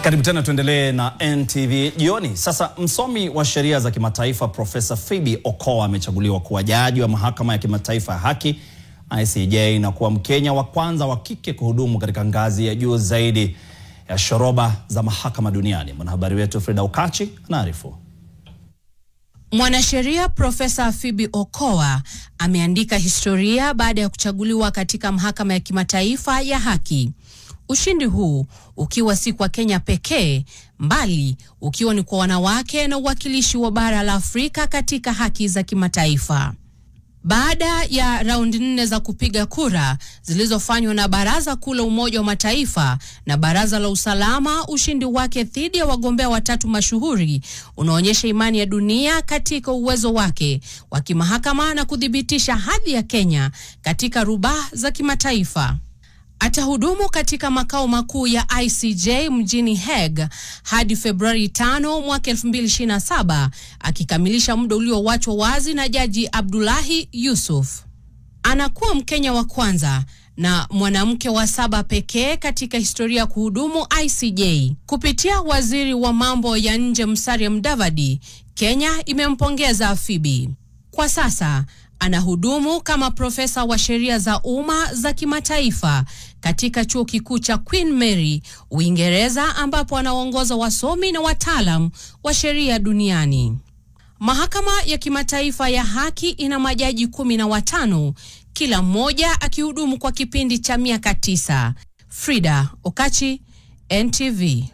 Karibu tena, tuendelee na NTV jioni. Sasa msomi wa sheria za kimataifa Profesa Phoebe Okoa amechaguliwa kuwa jaji wa mahakama ya kimataifa ya haki ICJ na kuwa Mkenya wa kwanza wa kike kuhudumu katika ngazi ya juu zaidi ya shoroba za mahakama duniani. Mwanahabari wetu Frida Ukachi anaarifu. Mwanasheria Profesa Phoebe Okoa ameandika historia baada ya kuchaguliwa katika mahakama ya kimataifa ya haki. Ushindi huu ukiwa si kwa Kenya pekee, mbali ukiwa ni kwa wanawake na uwakilishi wa bara la Afrika katika haki za kimataifa. Baada ya raundi 4 za kupiga kura zilizofanywa na Baraza Kuu la Umoja wa Mataifa na Baraza la Usalama, ushindi wake dhidi ya wagombea watatu mashuhuri unaonyesha imani ya dunia katika uwezo wake wa kimahakama na kudhibitisha hadhi ya Kenya katika rubaa za kimataifa. Atahudumu katika makao makuu ya ICJ mjini Hague hadi Februari 5 mwaka 2027, akikamilisha muda ulioachwa wazi na Jaji Abdullahi Yusuf. Anakuwa Mkenya wa kwanza na mwanamke wa 7 pekee katika historia ya kuhudumu ICJ. Kupitia waziri wa mambo ya nje Musalia Mudavadi, Kenya imempongeza Phoebe. Kwa sasa anahudumu kama profesa wa sheria za umma za kimataifa katika chuo kikuu cha Queen Mary, Uingereza, ambapo anaongoza wasomi na wataalam wa sheria duniani. Mahakama ya kimataifa ya haki ina majaji 15, kila mmoja akihudumu kwa kipindi cha miaka 9. Frida Ukachi, NTV.